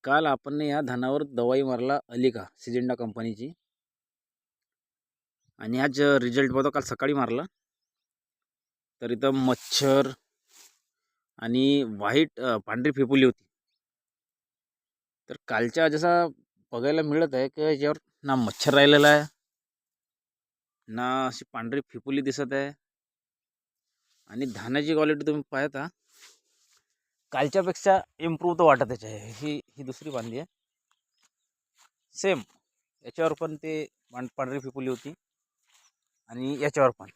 काल आपण या धानावर दवाई मारला अलिका सिजेंडा कंपनीची आणि आज रिझल्ट बघतो. काल सकाळी मारला तर इथं मच्छर आणि व्हाईट पांढरी फेपुली होती. तर कालच्या जसा बघायला मिळत आहे की याच्यावर ना मच्छर राहिलेला आहे ना अशी पांढरी फेपुली दिसत आहे. आणि धानाची क्वालिटी तुम्ही पाहता कालच्यापेक्षा इम्प्रूव्ह तर वाटतच आहे. ही दुसरी बांधली आहे सेम. याच्यावर पण ते पांढरी फेपुली होती आणि याच्यावर पण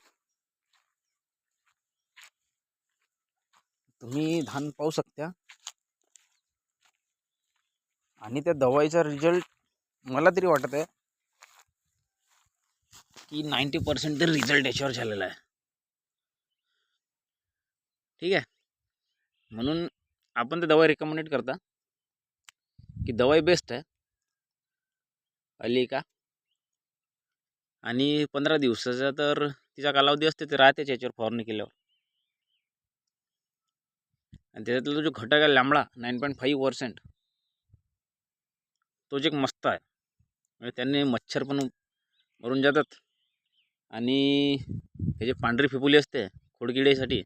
तुम्ही धान पाहू शकता. आणि त्या दवाईचा रिझल्ट मला तरी वाटत आहे की 90% तरी रिझल्ट याच्यावर झालेला आहे. ठीक आहे, म्हणून आपण ते दवाई रिकमेंडेड करता की दवाई बेस्ट आहे अलिका. आणि 15 दिवसाचा तर तिचा कालावधी असते, ते राहतेच याच्यावर फवारणी केल्यावर. आणि त्याच्यातला जो घटक आहे लांबळा 9.5%, तो जे मस्त आहे. म्हणजे त्यांनी मच्छर पण मरून जातात आणि हे जे पांढरी फेपुली असते खोडकिडीसाठी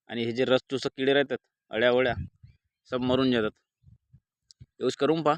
आणि हे जे रस चुसक किडे राहतात अळ्या सब मरून जातात. यूज करून पहा.